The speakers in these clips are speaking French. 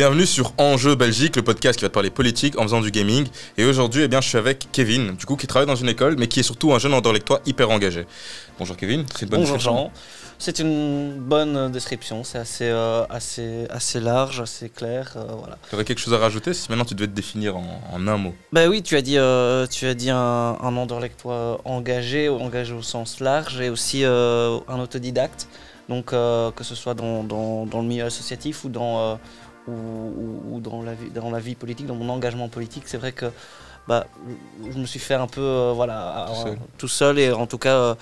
bienvenue sur Enjeu Belgique, le podcast qui va te parler politique en faisant du gaming. Et aujourd'hui, je suis avec Kevin, du coup, qui travaille dans une école, mais qui est surtout un jeune anderlechtois hyper engagé. Bonjour Kevin, c'est une bonne description. Bonjour Jean, c'est une bonne description, c'est assez large, assez clair, voilà. Tu aurais quelque chose à rajouter si maintenant tu devais te définir en un mot? Bah oui, tu as dit un anderlechtois engagé au sens large et aussi un autodidacte. Donc que ce soit dans le milieu associatif ou dans la vie politique, dans mon engagement politique, c'est vrai que je me suis fait un peu tout seul et en tout cas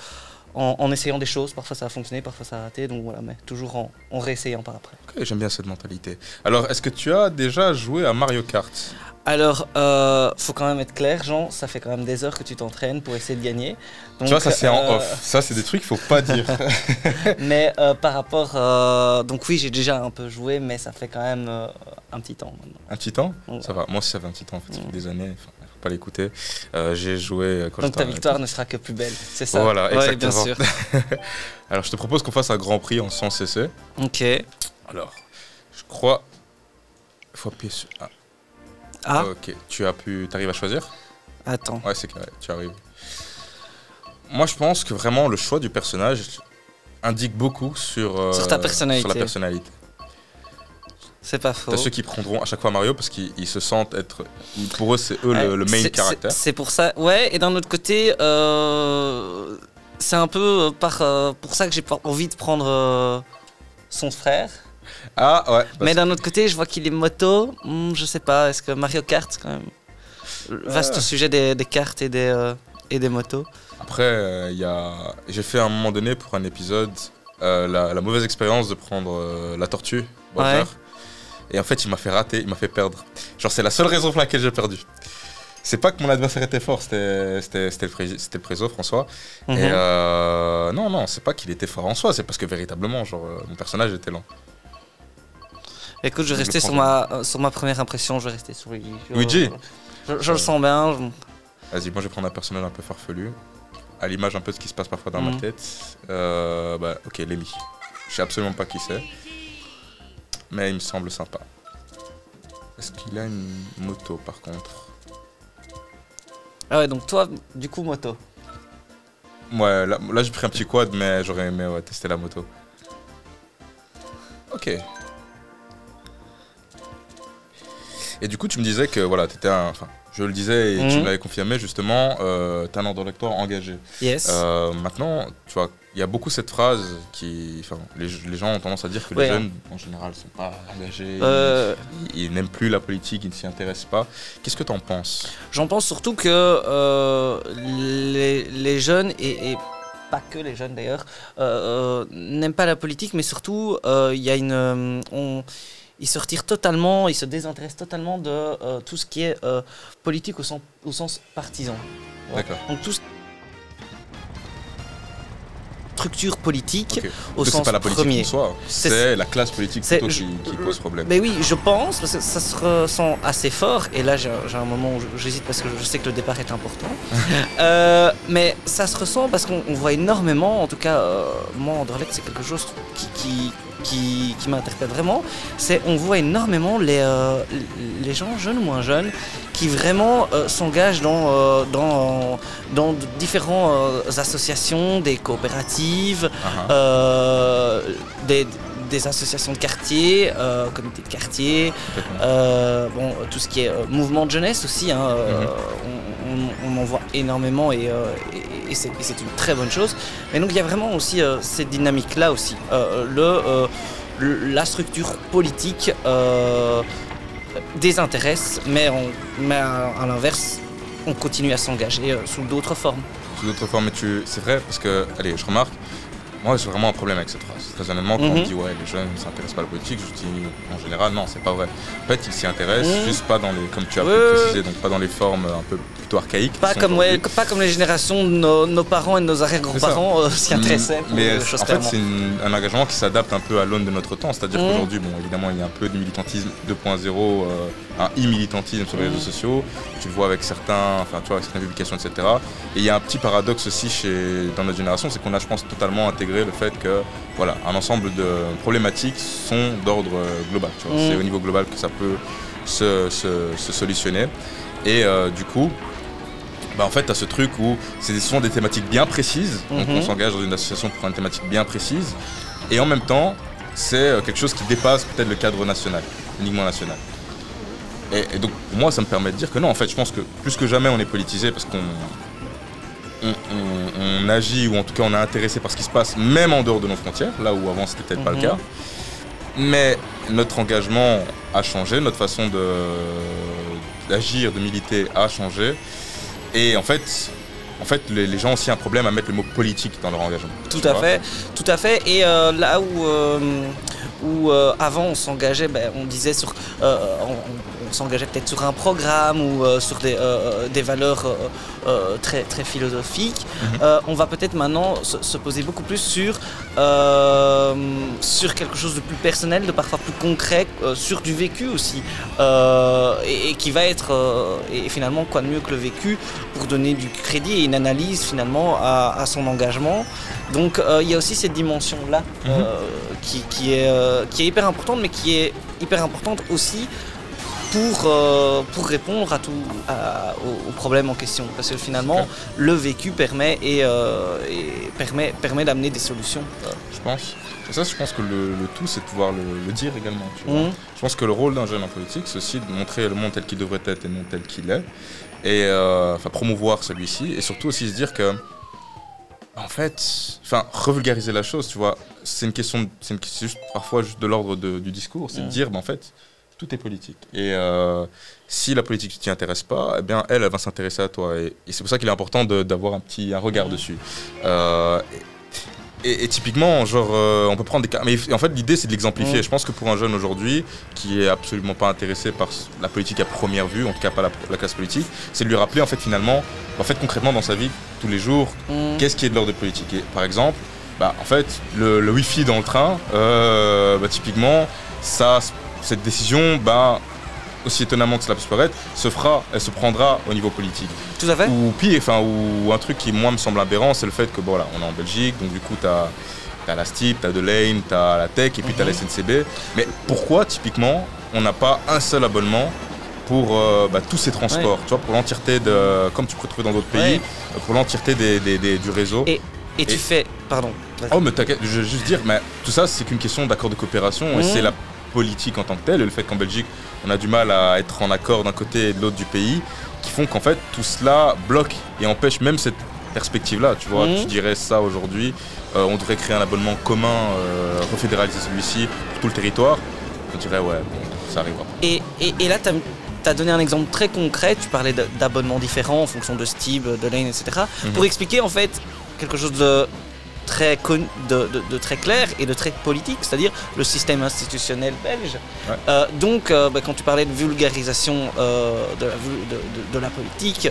en essayant des choses. Parfois ça a fonctionné, parfois ça a raté, donc voilà, mais toujours en réessayant par après. Okay, j'aime bien cette mentalité. Alors, est-ce que tu as déjà joué à Mario Kart? Alors, faut quand même être clair, Jean, ça fait quand même des heures que tu t'entraînes pour essayer de gagner. Donc, tu vois, ça c'est en off, ça c'est des trucs qu'il faut pas dire. Mais par rapport... donc oui, j'ai déjà un peu joué, mais ça fait quand même un petit temps maintenant. Un petit temps? Ouais. Ça va, moi aussi ça fait un petit temps, en fait, ça fait des années, faut pas l'écouter. J'ai joué quand donc ta victoire ne sera que plus belle, c'est ça? Voilà, exactement. Ouais, bien sûr. Alors je te propose qu'on fasse un grand prix en 100 cc. Ok. Alors, je crois... Il faut appuyer sur... Ah. Ok, t'arrives à choisir? Attends. Ouais, c'est carré, tu arrives. Moi, je pense que vraiment le choix du personnage indique beaucoup sur ta personnalité. Sur la personnalité. C'est pas faux. T'as ceux qui prendront à chaque fois Mario parce qu'ils se sentent être... Pour eux, c'est eux le main character. C'est pour ça, ouais, et d'un autre côté, c'est un peu pour ça que j'ai pas envie de prendre son frère. Ah ouais. Mais d'un autre côté, je vois qu'il est moto. Je sais pas, est-ce que Mario Kart, c'est quand même vaste sujet des cartes et des motos. Après, j'ai fait à un moment donné pour un épisode la mauvaise expérience de prendre la tortue, Bowser. Ouais. Et en fait, il m'a fait rater, il m'a fait perdre. Genre, c'est la seule raison pour laquelle j'ai perdu. C'est pas que mon adversaire était fort, c'était le préso, François. Et non, c'est pas qu'il était fort en soi, c'est parce que véritablement, genre, mon personnage était lent. Écoute, je vais rester sur ma première impression, je vais rester sur Luigi. Je le sens bien. Vas-y, moi je vais prendre un personnage un peu farfelu, à l'image un peu de ce qui se passe parfois dans ma tête. Ok, Lemmy. Je sais absolument pas qui c'est, mais il me semble sympa. Est-ce qu'il a une moto par contre? Ah ouais, donc toi, du coup, moto. Ouais, là j'ai pris un petit quad, mais j'aurais aimé tester la moto. Ok. Et du coup, tu me disais que voilà, t'étais je le disais et tu me l'avais confirmé justement, t'es un anderlechtois engagé. Yes. Maintenant, tu vois, il y a beaucoup cette phrase qui, les gens ont tendance à dire que les jeunes en général sont pas engagés, ils n'aiment plus la politique, ils ne s'y intéressent pas. Qu'est-ce que t'en penses? J'en pense surtout que les jeunes et pas que les jeunes d'ailleurs n'aiment pas la politique, mais surtout il y a ils se retirent totalement, ils se désintéressent totalement de tout ce qui est politique au sens partisan. D'accord. Donc tout structure politique au sens c'est pas la politique premier. En soi, c'est la classe politique plutôt qui pose problème. Mais oui, je pense, parce que ça se ressent assez fort, et là j'ai un moment où j'hésite parce que je sais que le départ est important. Mais ça se ressent parce qu'on voit énormément, en tout cas, moi Anderlecht c'est quelque chose qui m'interpelle vraiment, c'est on voit énormément les gens jeunes ou moins jeunes qui vraiment s'engagent dans différentes associations, des coopératives, des associations de quartier, comités de quartier, tout ce qui est mouvement de jeunesse aussi, hein, on en voit énormément et c'est une très bonne chose. Mais donc il y a vraiment aussi cette dynamique-là aussi. La structure politique désintéresse, mais à l'inverse, on continue à s'engager sous d'autres formes. Sous d'autres formes, mais c'est vrai, parce que, allez, je remarque, moi j'ai vraiment un problème avec cette phrase. Très honnêtement, quand on me dit ouais, les jeunes ne s'intéressent pas à la politique, je dis en général non, c'est pas vrai. En fait, ils s'y intéressent, juste pas dans les, comme tu as pu préciser, donc pas dans les formes un peu plutôt archaïques. Pas comme les générations de nos parents et de nos arrière-grands-parents s'y intéressaient. Mais en fait, c'est un engagement qui s'adapte un peu à l'aune de notre temps. C'est-à-dire qu'aujourd'hui, bon, évidemment, il y a un peu de militantisme 2.0, un e-militantisme sur les réseaux sociaux. Tu le vois avec certains, avec certaines publications, etc. Et il y a un petit paradoxe aussi dans notre génération, c'est qu'on a, je pense, totalement intégré intégrer le fait que voilà, un ensemble de problématiques sont d'ordre global. Tu vois. C'est au niveau global que ça peut se solutionner. Et du coup, en fait, tu as ce truc où ce sont des thématiques bien précises. Donc on s'engage dans une association pour une thématique bien précise. Et en même temps, c'est quelque chose qui dépasse peut-être le cadre national, uniquement national. Et donc, pour moi, ça me permet de dire que non, en fait, je pense que plus que jamais, on est politisé parce qu'on agit, ou en tout cas, on est intéressé par ce qui se passe, même en dehors de nos frontières, là où avant, c'était peut-être pas le cas. Mais notre engagement a changé, notre façon d'agir, de militer a changé. Et en fait, les gens ont aussi un problème à mettre le mot politique dans leur engagement. Tout à fait. Et là où avant on s'engageait, on disait on s'engageait peut-être sur un programme ou sur des valeurs très, très philosophiques. On va peut-être maintenant se poser beaucoup plus sur quelque chose de plus personnel, de parfois plus concret, sur du vécu aussi. Et qui va être, et finalement, quoi de mieux que le vécu pour donner du crédit et une analyse finalement à son engagement. Donc il y a aussi cette dimension-là qui est hyper importante, mais qui est hyper importante aussi pour répondre aux problèmes en question. Parce que finalement, le vécu permet d'amener des solutions. Je pense. Et ça, je pense que le tout, c'est de pouvoir le dire également. Tu vois. Je pense que le rôle d'un jeune en politique, c'est aussi de montrer le monde tel qu'il devrait être et non tel qu'il est. Et promouvoir celui-ci. Et surtout aussi se dire que en fait, revulgariser la chose, tu vois, c'est juste parfois juste de l'ordre du discours, c'est de dire, en fait, tout est politique. Et si la politique ne t'y intéresse pas, eh bien, elle va s'intéresser à toi. Et c'est pour ça qu'il est important d'avoir un regard dessus. Et typiquement, genre, on peut prendre des cas. Mais en fait, l'idée, c'est de l'exemplifier. Je pense que pour un jeune aujourd'hui, qui est absolument pas intéressé par la politique à première vue, en tout cas pas la classe politique, c'est de lui rappeler, en fait, finalement, concrètement dans sa vie, tous les jours, qu'est-ce qui est de l'ordre de politique. Et par exemple, en fait, le Wi-Fi dans le train, typiquement, cette décision, aussi étonnamment que cela puisse paraître, elle se prendra au niveau politique. Tout à fait. Ou pire, ou un truc qui moi me semble aberrant, c'est le fait que on est en Belgique, donc du coup t'as la STIP, t'as Delane, t'as la Tech et puis t'as la SNCB. Mais pourquoi typiquement on n'a pas un seul abonnement pour tous ces transports, tu vois, pour l'entièreté comme tu peux trouver dans d'autres pays, pour l'entièreté du réseau. Et tu fais, pardon. Oh mais t'inquiète, je veux juste dire, mais tout ça c'est qu'une question d'accord de coopération et c'est la politique en tant que telle, et le fait qu'en Belgique on a du mal à être en accord d'un côté et de l'autre du pays, qui font qu'en fait tout cela bloque et empêche même cette perspective-là, tu vois. Tu dirais ça aujourd'hui, on devrait créer un abonnement commun, refédéraliser celui-ci pour tout le territoire, on dirait ça arrivera. Et là tu as donné un exemple très concret, tu parlais d'abonnements différents en fonction de STIB, de Lane, etc. Pour expliquer en fait quelque chose de très clair et de très politique, c'est-à-dire le système institutionnel belge. Donc, quand tu parlais de vulgarisation de la politique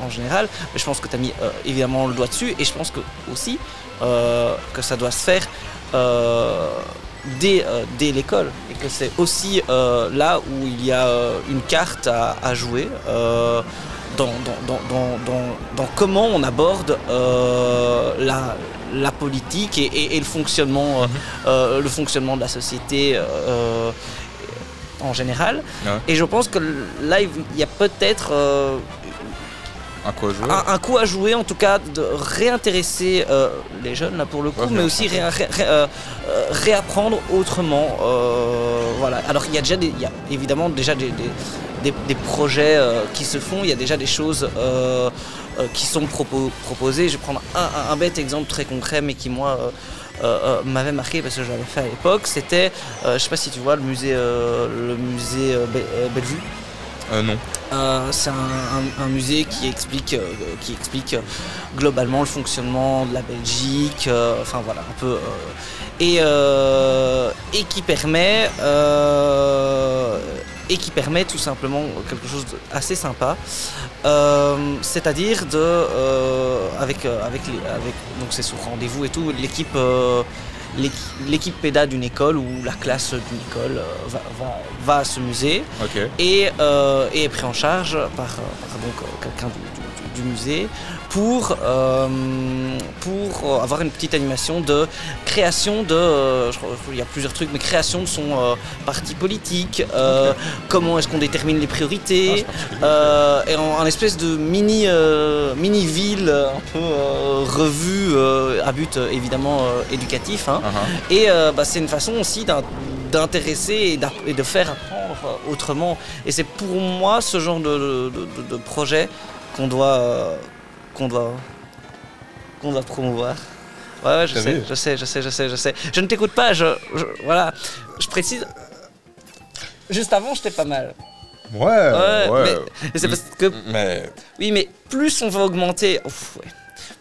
en général, je pense que tu as mis évidemment le doigt dessus, et je pense que aussi que ça doit se faire dès l'école, et que c'est aussi là où il y a une carte à jouer. Dans comment on aborde la politique et le fonctionnement de la société en général. Et je pense que là, il y a peut-être un coup à jouer, en tout cas, de réintéresser les jeunes, là, pour le coup, mais aussi réapprendre autrement. Voilà. Alors, il y a évidemment déjà des projets qui se font, il y a déjà des choses qui sont proposées. Je vais prendre un bête exemple très concret, mais qui, moi, m'avait marqué parce que je l'avais fait à l'époque. C'était, je sais pas si tu vois, le musée Bellevue. Non. C'est un musée qui explique globalement le fonctionnement de la Belgique, voilà, un peu, et qui permet tout simplement quelque chose d'assez sympa, c'est-à-dire donc c'est sous rendez-vous et tout, l'équipe PEDA d'une école ou la classe d'une école va à ce musée et est pris en charge par donc quelqu'un du musée pour avoir une petite animation de création de, il y a plusieurs trucs, mais création de son parti politique, comment est-ce qu'on détermine les priorités, et en espèce de mini-ville un peu revue à but évidemment éducatif. Hein. Et c'est une façon aussi d'intéresser et de faire apprendre autrement. Et c'est pour moi ce genre de projet qu'on doit promouvoir. Ouais, je sais. Je ne t'écoute pas, voilà. Je précise. Juste avant, j'étais pas mal. Ouais. Mais c'est parce que. Oui, mais plus on va augmenter.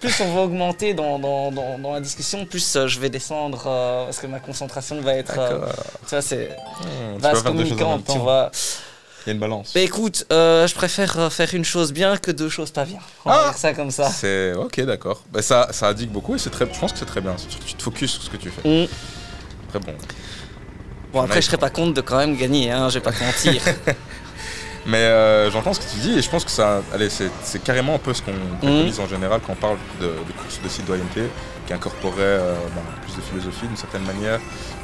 Plus on va augmenter dans la discussion, plus je vais descendre parce que ma concentration va être. Tu vois, c'est. Vaste communicante, tu vois. Il y a une balance. Mais écoute, je préfère faire une chose bien que deux choses pas bien. On va dire ça comme ça. C'est ok, d'accord. Ça indique beaucoup et je pense que c'est très bien. Tu te focuses sur ce que tu fais. Très bon. Bon, après, je serais pas contre de quand même gagner, hein, je vais pas te mentir. Mais j'entends ce que tu dis et je pense que c'est carrément un peu ce qu'on préconise en général quand on parle de courses de citoyenneté qui incorporait plus de philosophie d'une certaine manière,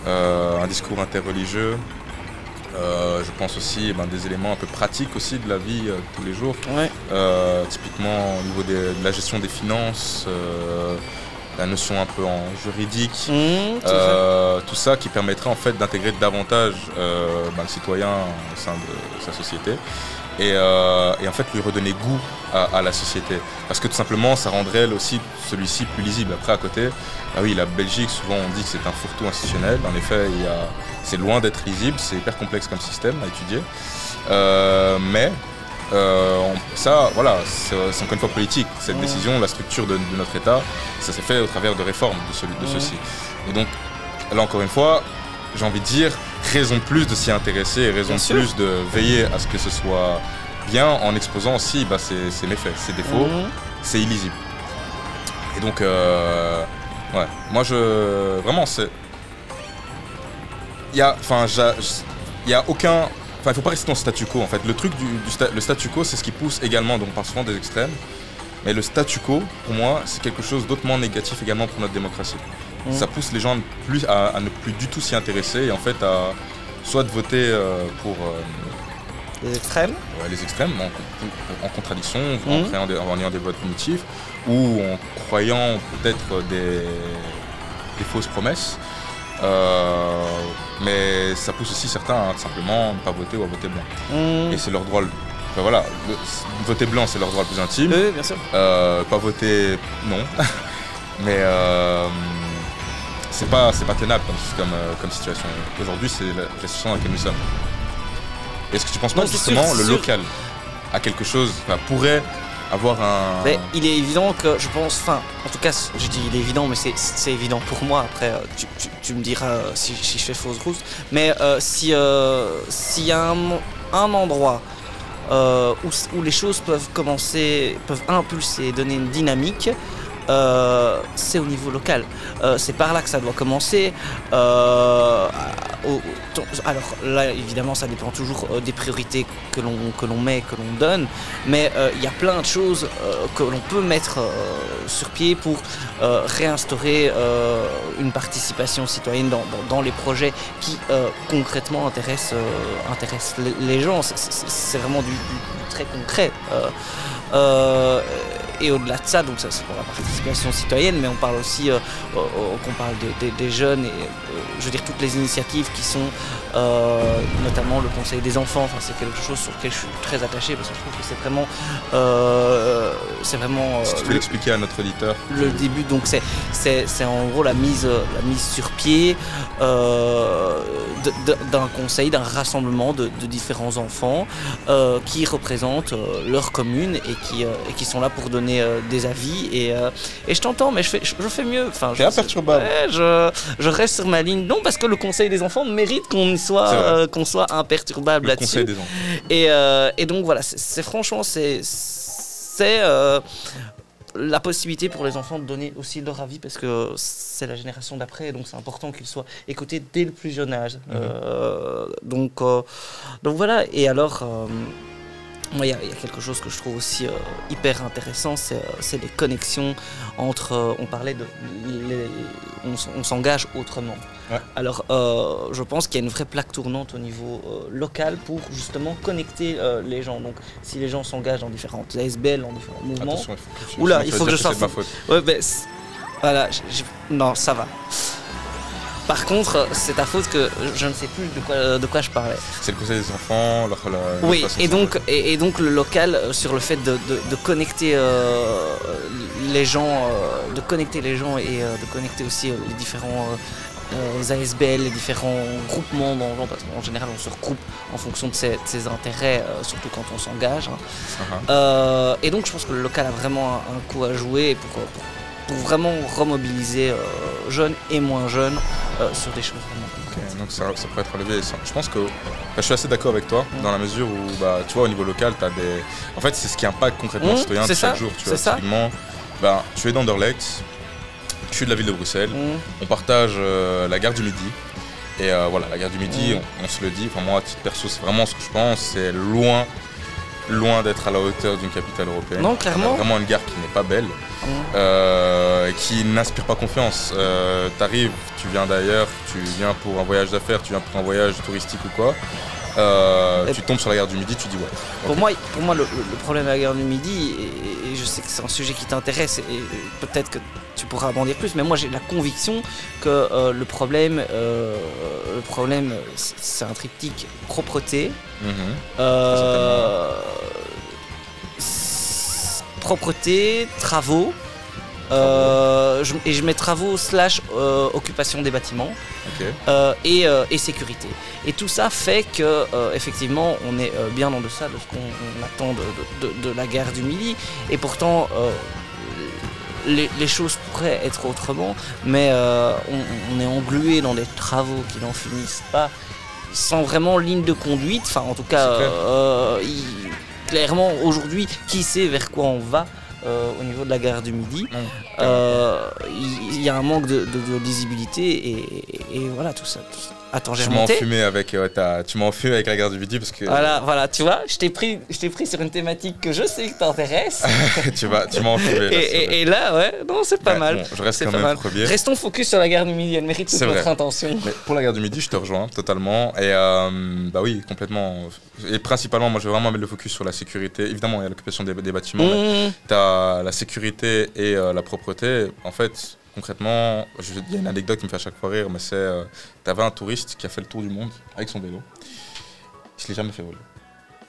un discours interreligieux. Je pense aussi des éléments un peu pratiques aussi de la vie de tous les jours. Typiquement au niveau de la gestion des finances, la notion un peu en juridique, tout ça qui permettrait en fait d'intégrer davantage le citoyen au sein de sa société et en fait lui redonner goût à la société. Parce que tout simplement ça rendrait aussi celui-ci plus lisible. Après à côté, la Belgique, souvent on dit que c'est un fourre-tout institutionnel. En effet, c'est loin d'être lisible, c'est hyper complexe comme système à étudier. Mais ça, voilà, c'est encore une fois politique. Cette décision, la structure de notre État, ça s'est fait au travers de réformes de ceux-ci. Et donc, là encore une fois, j'ai envie de dire, raison plus de s'y intéresser et raison plus de veiller à ce que ce soit bien en exposant aussi ses méfaits, ses défauts, c'est illisible. Et donc, moi vraiment, c'est... Il y a aucun... Enfin, il ne faut pas rester dans le statu quo en fait. Le truc le statu quo, c'est ce qui pousse également, donc on parle souvent des extrêmes, mais le statu quo, pour moi, c'est quelque chose d'autrement négatif également pour notre démocratie. Ça pousse les gens à ne plus du tout s'y intéresser et en fait à soit de voter pour... les extrêmes. Ouais, les extrêmes, en contradiction, en ayant des votes punitifs, ou en croyant peut-être des fausses promesses. Mais ça pousse aussi certains à simplement ne pas voter ou à voter blanc. Et c'est leur droit. Voter blanc, c'est leur droit le plus intime. Oui, bien sûr. Pas voter, non. Mais c'est pas tenable comme situation. Aujourd'hui, c'est la situation dans laquelle nous sommes. Est-ce que tu penses pas que justement le local a quelque chose, pourrait avoir un... Mais il est évident que je pense, en tout cas je dis il est évident, mais c'est évident pour moi, après tu me diras si je fais fausse route, mais s'il y a un endroit où les choses peuvent impulser et donner une dynamique, c'est au niveau local. C'est par là que ça doit commencer. Alors là, évidemment, ça dépend toujours des priorités que l'on met, que l'on donne, mais il y a plein de choses que l'on peut mettre sur pied pour réinstaurer une participation citoyenne dans les projets qui concrètement intéressent les gens. C'est vraiment du très concret. Et au-delà de ça, donc ça c'est pour la participation citoyenne, mais on parle aussi qu'on parle des jeunes et je veux dire toutes les initiatives qui sont notamment le Conseil des enfants. Enfin, c'est quelque chose sur lequel je suis très attaché parce que je trouve que c'est vraiment. Si tu peux l'expliquer à notre auditeur. Le début, donc c'est en gros la mise sur pied d'un conseil, d'un rassemblement de différents enfants qui représentent leur commune et qui sont là pour donner des avis et je t'entends, mais je fais mieux. Enfin, c'est imperturbable. Je reste sur ma ligne. Non, parce que le Conseil des enfants mérite qu'on soit imperturbable là-dessus. Le Conseil des enfants. Et donc voilà, c'est franchement c'est la possibilité pour les enfants de donner aussi leur avis parce que c'est la génération d'après, donc c'est important qu'ils soient écoutés dès le plus jeune âge. Donc voilà. Et alors. Moi, il y a quelque chose que je trouve aussi hyper intéressant, c'est les connexions entre. On parlait de. On s'engage autrement. Ouais. Alors, je pense qu'il y a une vraie plaque tournante au niveau local pour justement connecter les gens. Donc, si les gens s'engagent dans différentes ASBL, dans différents mouvements. Attention, Oula, il faut que je sorte. sorte. C'est ma faute. Ouais, mais voilà, non, ça va. Par contre, c'est ta faute que je ne sais plus de quoi je parlais. C'est le conseil des enfants, oui, et donc le local sur le fait de connecter les gens, de connecter les gens et de connecter aussi les différents ASBL, les différents groupements dans parce qu'en général on se regroupe en fonction de ses intérêts, surtout quand on s'engage. Hein. Et donc je pense que le local a vraiment un coup à jouer pour vraiment remobiliser jeunes et moins jeunes sur des choses vraiment concrètes. Okay, donc ça pourrait être relevé. Je pense que je suis assez d'accord avec toi dans la mesure où tu vois au niveau local tu as des. En fait c'est ce qui impacte concrètement le citoyen de chaque jour. Tu vois, typiquement, je suis d'Anderlecht, je suis de la ville de Bruxelles, on partage la gare du Midi. Et voilà, la gare du Midi, on se le dit, enfin moi à titre perso c'est vraiment ce que je pense, c'est loin d'être à la hauteur d'une capitale européenne. Non, clairement. Vraiment une gare qui n'est pas belle, qui n'inspire pas confiance. T'arrives, tu viens d'ailleurs, tu viens pour un voyage d'affaires, tu viens pour un voyage touristique ou quoi. Tu tombes sur la gare du Midi, tu dis ouais. Okay. Pour moi le problème de la gare du Midi, et je sais que c'est un sujet qui t'intéresse, et peut-être que tu pourras en dire plus, mais moi j'ai la conviction que le problème c'est un triptyque propreté, propreté, travaux. Et je mets travaux / occupation des bâtiments, et sécurité. Et tout ça fait que effectivement on est bien en deçà de ce qu'on attend de la gare du Midi. Et pourtant les choses pourraient être autrement, mais on est englué dans des travaux qui n'en finissent pas, sans vraiment ligne de conduite. Enfin en tout cas clairement aujourd'hui qui sait vers quoi on va. Au niveau de la gare du Midi, il y a un manque de lisibilité et voilà tout ça. Attends, j'ai remonté. Tu m'as enfumé avec la gare du Midi parce que. Voilà, tu vois, je t'ai pris sur une thématique que je sais que t'intéresse. tu m'as enfumé. Et là, ouais, non, c'est pas mal. Bon, je reste quand même premier. Restons focus sur la gare du Midi, elle mérite toute notre intention. Mais pour la gare du Midi, je te rejoins totalement. Et oui, complètement. Et principalement, moi, je vais vraiment mettre le focus sur la sécurité. Évidemment, il y a l'occupation des bâtiments, mais t'as la sécurité et la propreté. En fait. Concrètement, il y a une anecdote qui me fait à chaque fois rire, mais c'est t'avais un touriste qui a fait le tour du monde avec son vélo. Il se l'est jamais fait voler.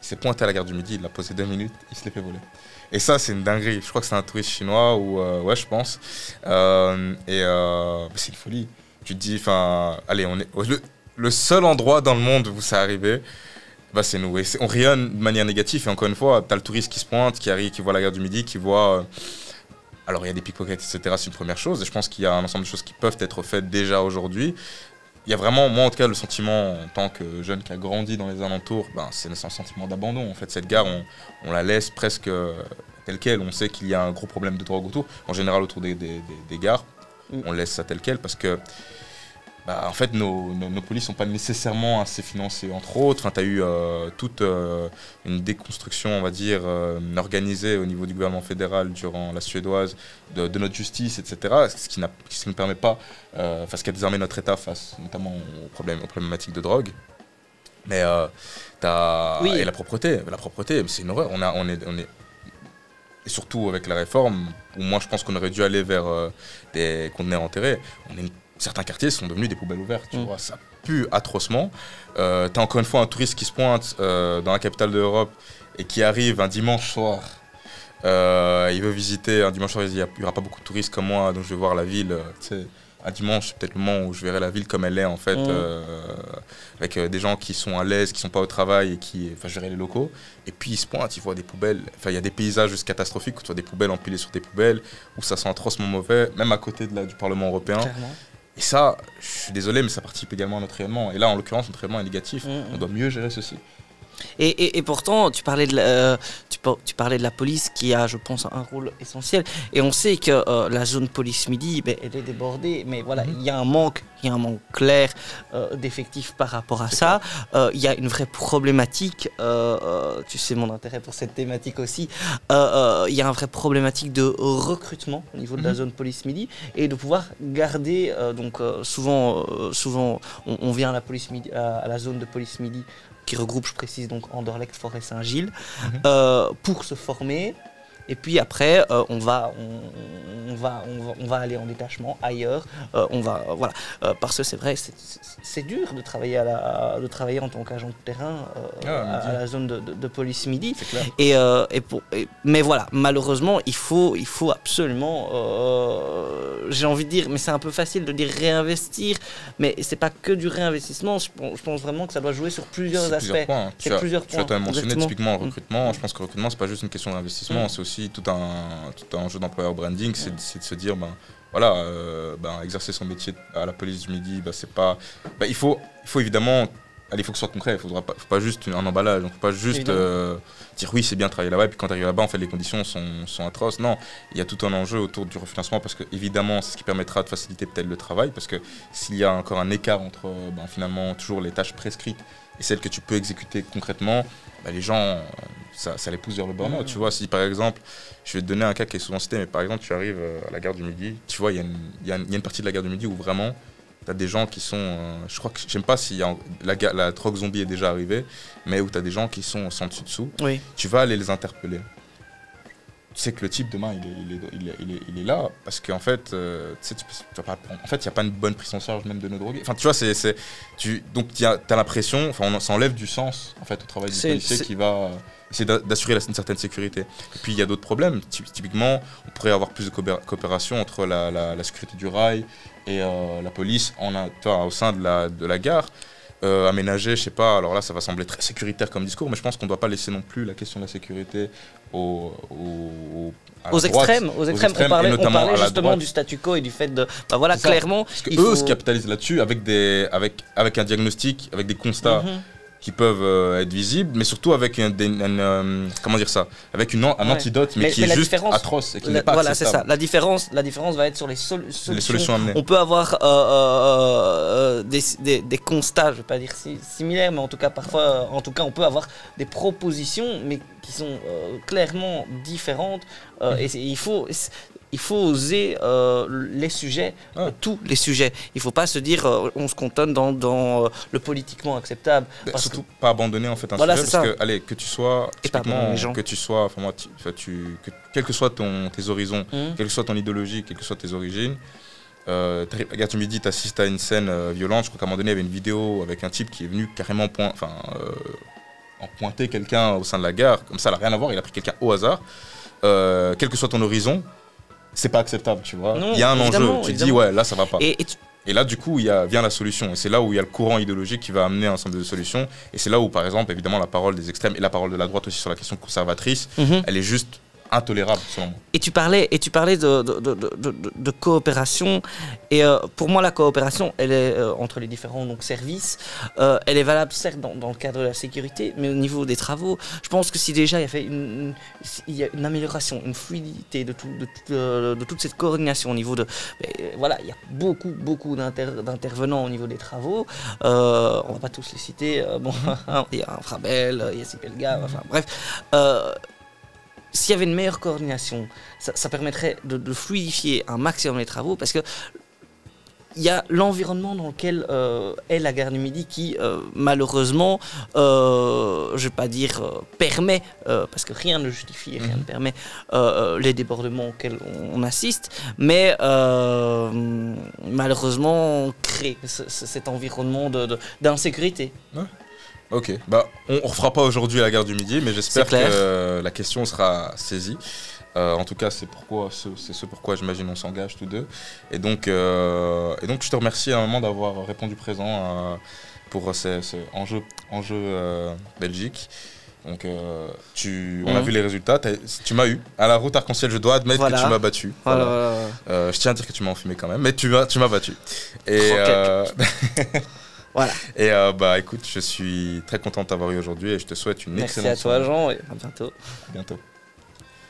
Il s'est pointé à la gare du Midi, il l'a posé 2 minutes, il se l'est fait voler. Et ça, c'est une dinguerie. Je crois que c'est un touriste chinois ou ouais, je pense. C'est une folie. Tu te dis, enfin, allez, on est le seul endroit dans le monde où ça arrivé. C'est nous. Et on rayonne de manière négative. Et encore une fois, t'as le touriste qui se pointe, qui arrive, qui voit la gare du Midi, qui voit. Alors, il y a des pickpockets, etc. C'est une première chose. Et je pense qu'il y a un ensemble de choses qui peuvent être faites déjà aujourd'hui. Il y a vraiment, moi en tout cas, le sentiment, en tant que jeune qui a grandi dans les alentours, c'est un sentiment d'abandon. En fait, cette gare, on la laisse presque telle quelle. On sait qu'il y a un gros problème de drogue autour. En général, autour des gares, on laisse ça tel quel parce que en fait, nos polices sont pas nécessairement assez financées, entre autres. Enfin, tu as eu toute une déconstruction, on va dire, organisée au niveau du gouvernement fédéral durant la suédoise de notre justice, etc. Ce qui ne permet pas, ce qui a désarmé notre État face notamment aux problématiques de drogue. Mais oui. Et la propreté, c'est une horreur. On est et surtout avec la réforme, où moi je pense qu'on aurait dû aller vers des conteneurs enterrés. Certains quartiers sont devenus des poubelles ouvertes, tu vois, ça pue atrocement. T'as encore une fois un touriste qui se pointe dans la capitale de l'Europe et qui arrive un dimanche soir. Il veut visiter, un dimanche soir, il n'y aura pas beaucoup de touristes comme moi, donc je vais voir la ville. Un dimanche, c'est peut-être le moment où je verrai la ville comme elle est, en fait, avec des gens qui sont à l'aise, qui ne sont pas au travail et qui gérer les locaux. Et puis ils se pointent, ils voient des poubelles. Enfin, il y a des paysages juste catastrophiques où tu vois des poubelles empilées sur des poubelles, où ça sent atrocement mauvais, même à côté du Parlement européen. Clairement. Et ça, je suis désolé, mais ça participe également à notre rayonnement. Et là, en l'occurrence, notre rayonnement est négatif. On doit mieux gérer ceci. Et pourtant, tu parlais de la police qui a, je pense, un rôle essentiel. Et on sait que la zone police midi, elle est débordée. Mais voilà, il y a un manque clair d'effectifs par rapport à ça. Il y a une vraie problématique. Tu sais mon intérêt pour cette thématique aussi. Il y a une vraie problématique de recrutement au niveau de la zone police midi et de pouvoir garder. Souvent, on vient à la police midi, à la zone de police midi, qui regroupe, je précise, donc Anderlecht, Forêt, Saint-Gilles, pour se former. Et puis après, on va aller en détachement ailleurs. Parce que c'est vrai, c'est dur de travailler en tant qu'agent de terrain à la zone de police midi. Mais voilà, malheureusement, il faut absolument, j'ai envie de dire, mais c'est un peu facile de dire réinvestir, mais c'est pas que du réinvestissement. Je pense vraiment que ça doit jouer sur plusieurs aspects. Plusieurs points. Tu as mentionné typiquement le recrutement. Je pense que le recrutement, c'est pas juste une question d'investissement, c'est aussi tout un jeu d'employeur branding, c'est de se dire exercer son métier à la police du midi, c'est pas il faut évidemment il faut que ce soit concret, faut pas juste un emballage, donc faut pas juste dire oui c'est bien de travailler là-bas et puis quand tu arrives là-bas en fait les conditions sont atroces. Non, il y a tout un enjeu autour du refinancement parce que évidemment c'est ce qui permettra de faciliter peut-être le travail, parce que s'il y a encore un écart entre finalement toujours les tâches prescrites et celles que tu peux exécuter concrètement, les gens, ça les pousse vers le burn-out. Tu vois, si par exemple, je vais te donner un cas qui est souvent cité, mais par exemple, tu arrives à la gare du Midi, tu vois, il y a une partie de la gare du Midi où vraiment, tu as des gens qui sont, je crois que, je sais pas si la drogue zombie est déjà arrivée, mais où tu as des gens qui sont sans dessus-dessous. Oui. Tu vas aller les interpeller. Tu sais que le type demain il est là parce qu'en fait tu vas pas, en fait il n'y a pas une bonne prise en charge même de nos drogués, enfin tu vois donc t'as l'impression, ça enlève du sens en fait au travail du policier qui va essayer d'assurer une certaine sécurité. Et puis il y a d'autres problèmes, typiquement on pourrait avoir plus de coopération entre la sécurité du rail et la police au sein de la gare. Aménager, je sais pas, alors là ça va sembler très sécuritaire comme discours, mais je pense qu'on ne doit pas laisser non plus la question de la sécurité aux extrêmes. On parlait justement du statu quo et du fait de clairement parce que eux se capitalisent là-dessus avec un diagnostic, avec des constats qui peuvent être visibles, mais surtout avec un antidote, mais qui est juste atroce et qui n'est pas acceptable. C'est ça. La différence va être sur les solutions amenées. On peut avoir des constats, je ne vais pas dire similaires, mais en tout cas parfois, on peut avoir des propositions, mais qui sont clairement différentes. Et il faut oser les sujets, tous les sujets. Il ne faut pas se dire on se cantonne dans le politiquement acceptable. Surtout pas abandonner en fait un sujet, parce que que tu sois, quels que soient tes horizons, quelle que soit ton idéologie, quelles que soient tes origines, regarde, tu me dis, tu assistes à une scène violente. Je crois qu'à un moment donné, il y avait une vidéo avec un type qui est venu carrément pointer quelqu'un au sein de la gare, comme ça, ça n'a rien à voir, il a pris quelqu'un au hasard. Quel que soit ton horizon, c'est pas acceptable, tu vois. Il y a un enjeu, tu te dis, ouais, là, ça va pas. Et là, du coup, vient la solution. Et c'est là où il y a le courant idéologique qui va amener un ensemble de solutions. Et c'est là où, par exemple, évidemment, la parole des extrêmes et la parole de la droite aussi sur la question conservatrice, elle est juste intolérable, selon moi. Et tu parlais de coopération. Et pour moi, la coopération, elle est entre les différents services. Elle est valable, certes, dans le cadre de la sécurité, mais au niveau des travaux, je pense que si déjà il y a une amélioration, une fluidité de toute cette coordination au niveau de... il y a beaucoup d'intervenants au niveau des travaux. On ne va pas tous les citer. Il y a Frabel, il y a Sipelga, enfin bref... S'il y avait une meilleure coordination, ça permettrait de fluidifier un maximum les travaux, parce que il y a l'environnement dans lequel est la gare du Midi qui, malheureusement, je ne vais pas dire permet, parce que rien ne justifie, rien ne permet les débordements auxquels on assiste, mais malheureusement crée cet environnement d'insécurité. Ouais. Ok, on refera pas aujourd'hui la gare du Midi, mais j'espère que la question sera saisie. En tout cas, c'est ce pourquoi j'imagine on s'engage tous deux. Et donc, je te remercie à un moment d'avoir répondu présent pour ce enjeu Belgique. Donc, on a vu les résultats. Tu m'as eu. À la route arc-en-ciel, je dois admettre que tu m'as battu. Je tiens à dire que tu m'as enfumé quand même, mais tu m'as battu. Et Voilà. Et bah écoute, je suis très content de t'avoir eu aujourd'hui et je te souhaite une Merci excellente à toi, soirée. Jean, et à bientôt. À bientôt.